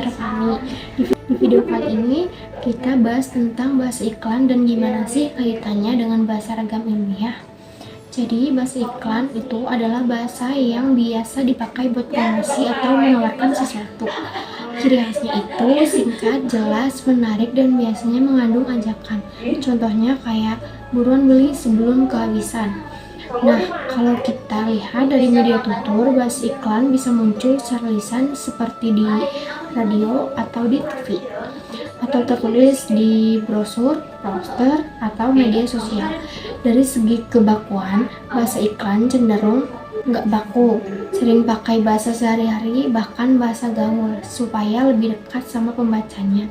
Putra Fani. Di video kali ini kita bahas tentang bahasa iklan dan gimana sih kaitannya dengan bahasa ragam ilmiah. Jadi bahasa iklan itu adalah bahasa yang biasa dipakai buat promosi atau menawarkan sesuatu. Ciri khasnya itu singkat, jelas, menarik, dan biasanya mengandung ajakan. Contohnya kayak buruan beli sebelum kehabisan. Nah, kalau kita lihat dari media tutur, bahasa iklan bisa muncul secara lisan seperti di radio atau di TV, atau tertulis di brosur, poster, atau media sosial. Dari segi kebakuan, bahasa iklan cenderung nggak baku, sering pakai bahasa sehari-hari, bahkan bahasa gaul, supaya lebih dekat sama pembacanya.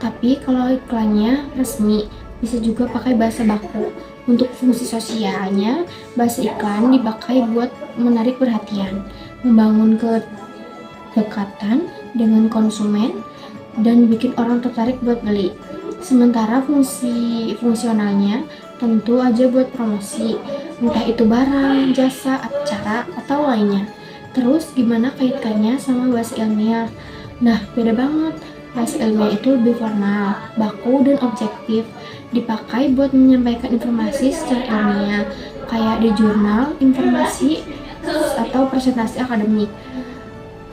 Tapi kalau iklannya resmi, bisa juga pakai bahasa baku. Untuk fungsi sosialnya, bahasa iklan dipakai buat menarik perhatian, membangun kedekatan dengan konsumen, dan bikin orang tertarik buat beli. Sementara fungsi fungsionalnya tentu aja buat promosi, entah itu barang, jasa, acara, atau lainnya. Terus gimana kaitannya sama bahasa ilmiah? Nah, beda banget. Bahasa ilmiah itu lebih formal, baku, dan objektif. Dipakai buat menyampaikan informasi secara ilmiah, kayak di jurnal, informasi, atau presentasi akademik.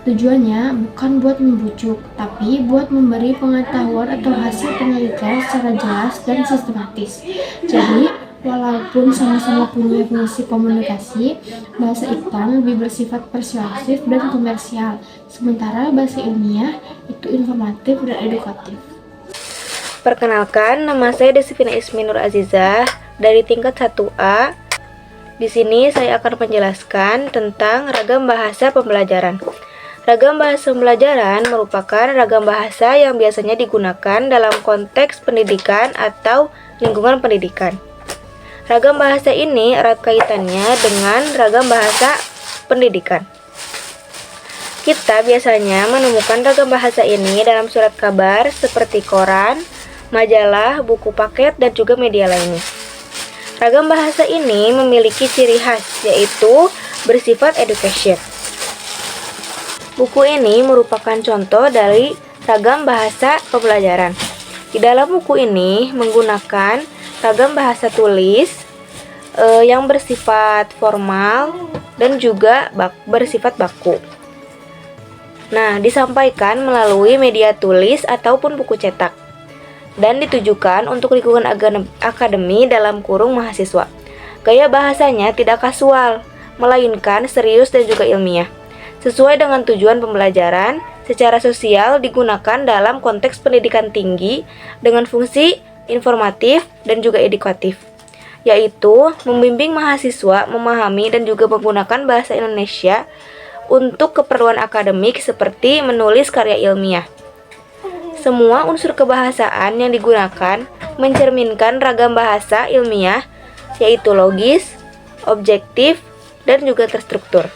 Tujuannya bukan buat membujuk, tapi buat memberi pengetahuan atau hasil penelitian secara jelas dan sistematis. Jadi, walaupun sama-sama punya fungsi komunikasi, bahasa iklan lebih bersifat persuasif dan komersial, sementara bahasa ilmiah itu informatif dan edukatif. Perkenalkan, nama saya Desivina Ismi Nur Azizah dari tingkat 1A. Di sini saya akan menjelaskan tentang ragam bahasa pembelajaran. Ragam bahasa pembelajaran merupakan ragam bahasa yang biasanya digunakan dalam konteks pendidikan atau lingkungan pendidikan. Ragam bahasa ini erat kaitannya dengan ragam bahasa pendidikan. Kita biasanya menemukan ragam bahasa ini dalam surat kabar seperti koran, majalah, buku paket, dan juga media lainnya. Ragam bahasa ini memiliki ciri khas, yaitu bersifat education. Buku ini merupakan contoh dari ragam bahasa pembelajaran. Di dalam buku ini menggunakan ragam bahasa tulis yang bersifat formal dan juga bersifat baku. Nah, disampaikan melalui media tulis ataupun buku cetak, dan ditujukan untuk lingkungan akademi dalam kurung mahasiswa. Gaya bahasanya tidak kasual, melainkan serius dan juga ilmiah. Sesuai dengan tujuan pembelajaran, secara sosial digunakan dalam konteks pendidikan tinggi dengan fungsi informatif dan juga edukatif, yaitu membimbing mahasiswa memahami dan juga menggunakan bahasa Indonesia untuk keperluan akademik seperti menulis karya ilmiah. Semua unsur kebahasaan yang digunakan mencerminkan ragam bahasa ilmiah, yaitu logis, objektif, dan juga terstruktur.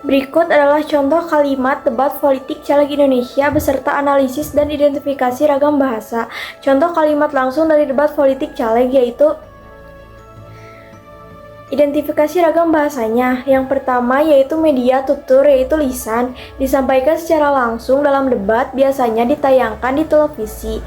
Berikut adalah contoh kalimat debat politik caleg Indonesia beserta analisis dan identifikasi ragam bahasa. Contoh kalimat langsung dari debat politik caleg yaitu identifikasi ragam bahasanya. Yang pertama yaitu media tutur, yaitu lisan, disampaikan secara langsung dalam debat, biasanya ditayangkan di televisi.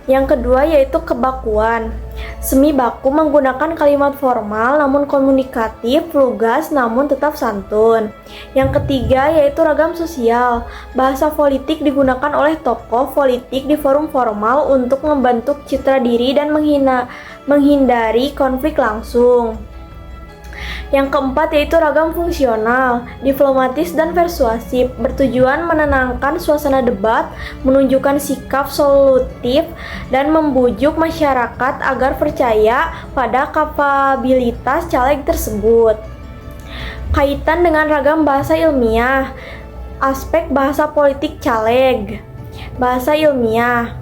Yang kedua yaitu kebakuan. Semi baku menggunakan kalimat formal namun komunikatif, lugas namun tetap santun. Yang ketiga yaitu ragam sosial. Bahasa politik digunakan oleh tokoh politik di forum formal untuk membentuk citra diri dan menghindari konflik langsung. Yang keempat yaitu ragam fungsional, diplomatis dan persuasif, bertujuan menenangkan suasana debat, menunjukkan sikap solutif, dan membujuk masyarakat agar percaya pada kapabilitas caleg tersebut. Kaitan dengan ragam bahasa ilmiah, aspek bahasa politik caleg, bahasa ilmiah.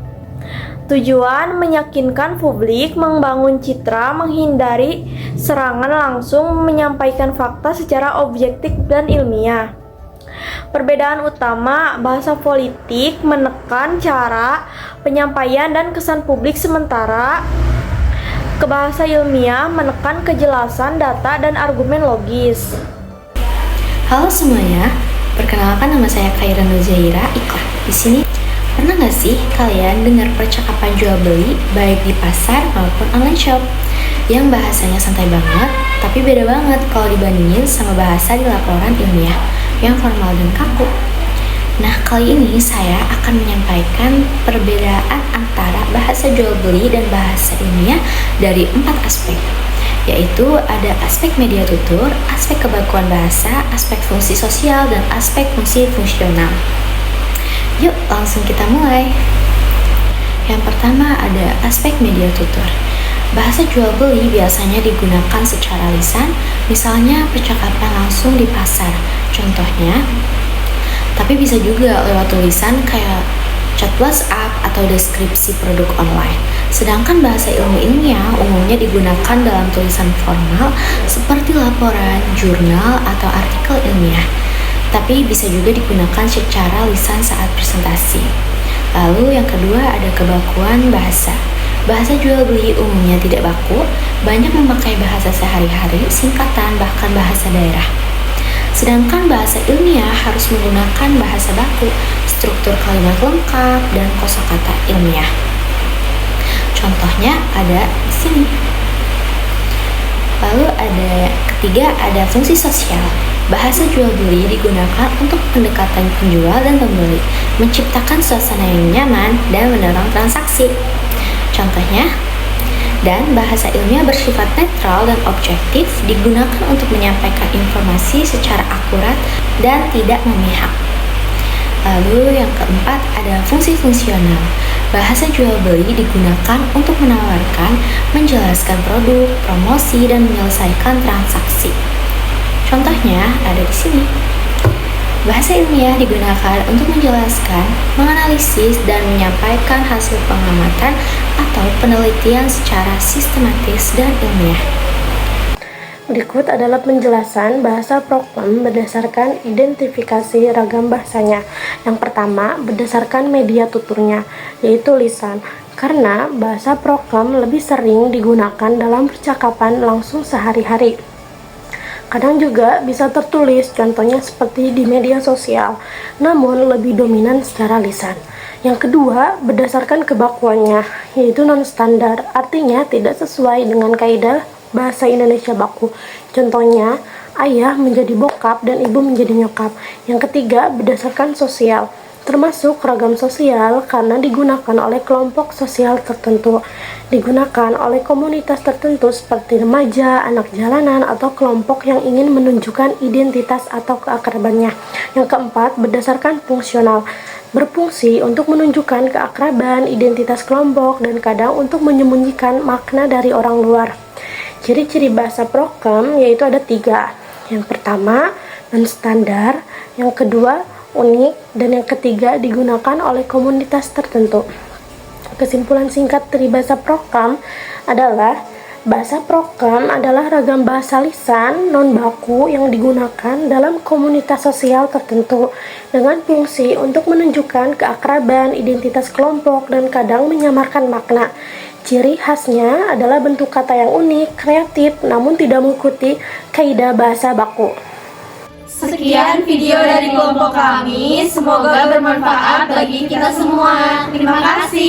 Tujuan meyakinkan publik, membangun citra, menghindari serangan langsung, menyampaikan fakta secara objektif dan ilmiah. Perbedaan utama bahasa politik menekan cara penyampaian dan kesan publik, sementara ke bahasa ilmiah menekan kejelasan data dan argumen logis. Halo semuanya, perkenalkan nama saya Khairan Nuzaira Ikhlas. Di sini Pernah nggak sih kalian dengar percakapan jual beli baik di pasar maupun online shop yang bahasanya santai banget, tapi beda banget kalau dibandingin sama bahasa di laporan ilmiah yang formal dan kaku. Nah, kali ini saya akan menyampaikan perbedaan antara bahasa jual beli dan bahasa ilmiah dari 4 aspek, yaitu ada aspek media tutur, aspek kebakuan bahasa, aspek fungsi sosial, dan aspek fungsi fungsional. Yuk, langsung kita mulai. Yang pertama ada aspek media tutur. Bahasa jual beli biasanya digunakan secara lisan, misalnya percakapan langsung di pasar. Contohnya, tapi bisa juga lewat tulisan kayak chat WhatsApp atau deskripsi produk online. Sedangkan bahasa ilmu ilmiah umumnya digunakan dalam tulisan formal seperti laporan, jurnal, atau artikel ilmiah. Tapi bisa juga digunakan secara lisan saat presentasi. Lalu yang kedua ada kebakuan bahasa. Bahasa jual beli umumnya tidak baku, banyak memakai bahasa sehari-hari, singkatan, bahkan bahasa daerah. Sedangkan bahasa ilmiah harus menggunakan bahasa baku, struktur kalimat lengkap, dan kosakata ilmiah. Contohnya ada di sini. Lalu ketiga ada fungsi sosial. Bahasa jual beli digunakan untuk pendekatan penjual dan pembeli, menciptakan suasana yang nyaman dan mendorong transaksi. Contohnya, dan bahasa ilmiah bersifat netral dan objektif, digunakan untuk menyampaikan informasi secara akurat dan tidak memihak. Lalu yang keempat ada fungsi fungsional. Bahasa jual beli digunakan untuk menawarkan, menjelaskan produk, promosi, dan menyelesaikan transaksi. Contohnya ada di sini. Bahasa ilmiah digunakan untuk menjelaskan, menganalisis, dan menyampaikan hasil pengamatan atau penelitian secara sistematis dan ilmiah. Berikut adalah penjelasan bahasa prokem berdasarkan identifikasi ragam bahasanya. Yang pertama, berdasarkan media tuturnya, yaitu lisan. Karena bahasa prokem lebih sering digunakan dalam percakapan langsung sehari-hari. Kadang juga bisa tertulis, contohnya seperti di media sosial, namun lebih dominan secara lisan. Yang kedua, berdasarkan kebakuannya, yaitu non-standar, artinya tidak sesuai dengan kaidah bahasa Indonesia baku. Contohnya, ayah menjadi bokap dan ibu menjadi nyokap. Yang ketiga, berdasarkan sosial, termasuk ragam sosial karena digunakan oleh kelompok sosial tertentu, digunakan oleh komunitas tertentu seperti remaja, anak jalanan, atau kelompok yang ingin menunjukkan identitas atau keakrabannya. Yang keempat, berdasarkan fungsional, berfungsi untuk menunjukkan keakraban, identitas kelompok, dan kadang untuk menyembunyikan makna dari orang luar. Ciri-ciri bahasa prokem yaitu ada 3. Yang pertama, non-standar, yang kedua, unik, dan yang ketiga digunakan oleh komunitas tertentu. Kesimpulan singkat dari bahasa prokem adalah bahasa prokem adalah ragam bahasa lisan non-baku yang digunakan dalam komunitas sosial tertentu dengan fungsi untuk menunjukkan keakraban, identitas kelompok, dan kadang menyamarkan makna. Ciri khasnya adalah bentuk kata yang unik, kreatif, namun tidak mengikuti kaidah bahasa baku. Sekian video dari kelompok kami, semoga bermanfaat bagi kita semua. Terima kasih.